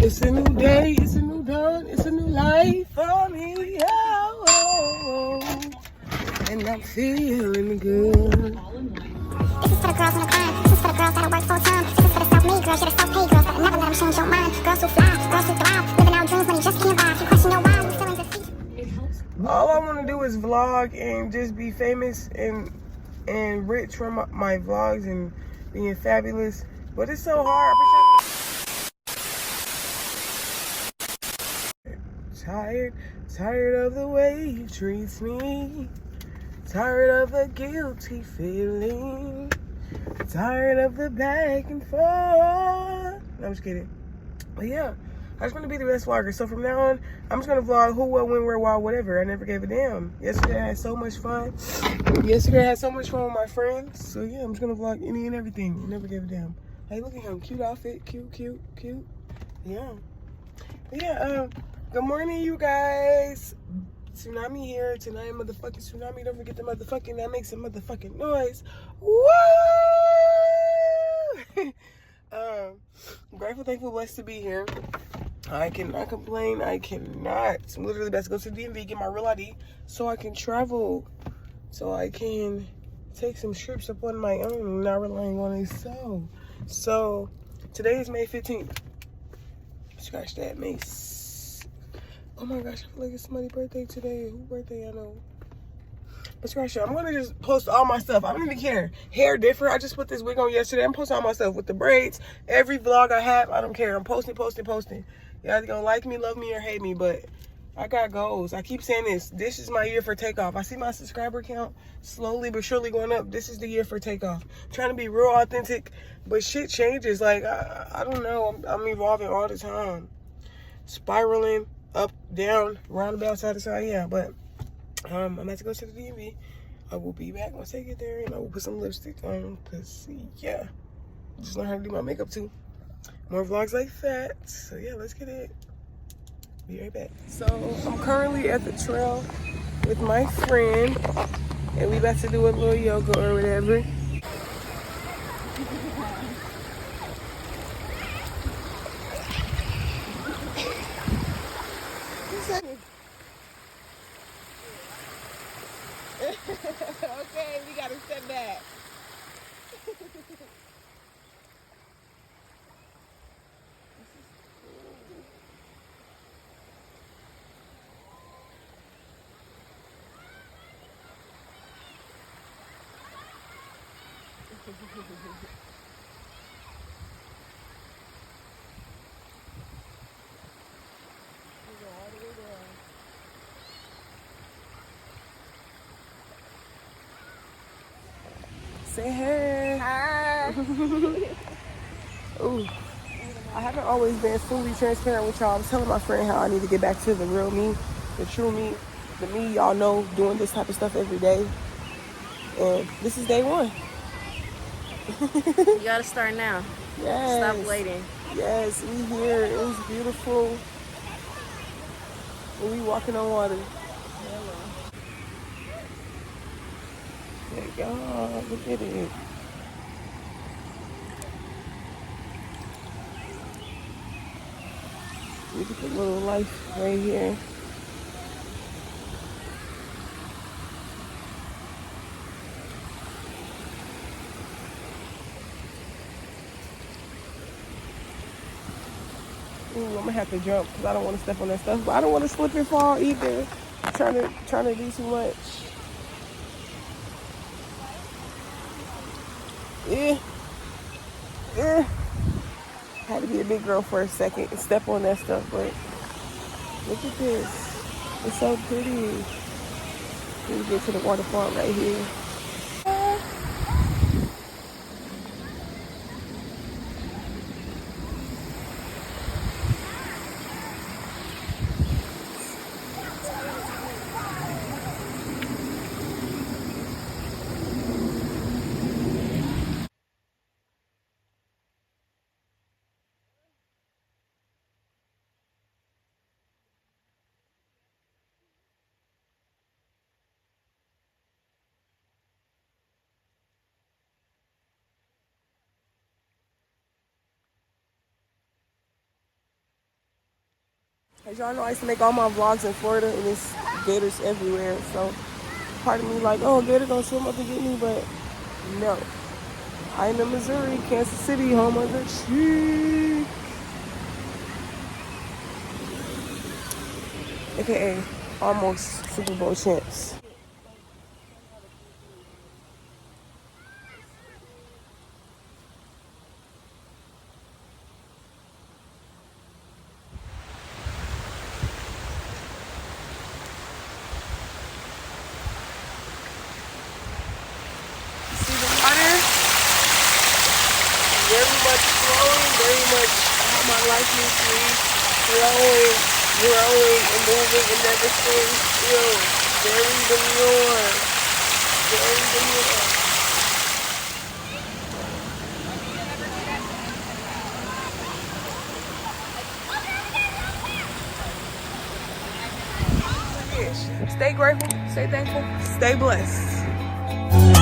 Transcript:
It's a new day, it's a new dawn, it's a new life for me. Oh, oh, oh. And I'm feeling good. This is for the girls on the grind. This is for the girls that'll work full time. This is for the self-made girls, yeah, the self-paid girls that never let them change your mind. Girls who fly, girls who thrive, living out dreams when you just can't buy. If you question your why, you feelings are feet. All I want to do is vlog and just be famous and rich from my vlogs and being fabulous. But it's so hard. Tired of the way he treats me. Tired of the guilty feeling. Tired of the back and forth. No, I'm just kidding. But yeah, I just want to be the best vlogger. So from now on, I'm just going to vlog who, what, when, where, why, whatever. I never gave a damn. Yesterday I had so much fun. With my friends. So yeah, I'm just going to vlog any and everything. Never gave a damn. Hey, look at him. Cute outfit. Cute. Yeah. Yeah, good morning, you guys. Tsunami here. Tonight, motherfucking Tsunami. Don't forget the motherfucking, that makes a motherfucking noise. Woo! Grateful, thankful, blessed to be here. I cannot complain. I cannot. I'm literally about to go to the DMV, get my real ID, so I can travel. So I can take some trips up on my own, not relying on a soul. So, today is May 15th. Scratch that, Oh my gosh, I feel like it's somebody's birthday today. Whose birthday I know? But scratch that. I'm gonna just post all my stuff. I don't even care. Hair different. I just put this wig on yesterday. I'm posting all my stuff with the braids. Every vlog I have, I don't care. I'm posting. You either gonna like me, love me, or hate me, but I got goals. I keep saying this. This is my year for takeoff. I see my subscriber count slowly but surely going up. This is the year for takeoff. I'm trying to be real authentic, but shit changes. Like, I don't know. I'm evolving all the time. Spiraling up, down, roundabout, side to side. Yeah, but I'm about to go to the DMV. I will be back once I get there, and I will put some lipstick on, because, yeah, just learn how to do my makeup, too. More vlogs like that. So, yeah, let's get it. Be right back. So, I'm currently at the trail with my friend, and we about to do a little yoga or whatever. Okay, we gotta step back. Say hey. Hi. Ooh. I haven't always been fully transparent with y'all. I was telling my friend how I need to get back to the real me, the true me, the me y'all know doing this type of stuff every day. And this is day one. You gotta start now. Yes. Stop waiting. Yes, we here. It was beautiful. And we walking on water. There you go. Look at it. Beautiful little life right here. Ooh, I'm gonna have to jump because I don't want to step on that stuff, but I don't want to slip and fall either. Trying to do too much. Yeah. Had to be a big girl for a second and step on that stuff, but look at this. It's so pretty. We get to the waterfall right here. As y'all know, I used to make all my vlogs in Florida, and it's gators everywhere. So part of me like, oh, gator gonna swim up and get me, but no. I'm in Missouri, Kansas City, home of the Chiefs, aka almost Super Bowl champs. See the water? Very much flowing, very much how my life needs to be. Flowing, growing, and moving, and never staying still. Very demure. Very demure. Stay grateful, stay thankful, stay blessed.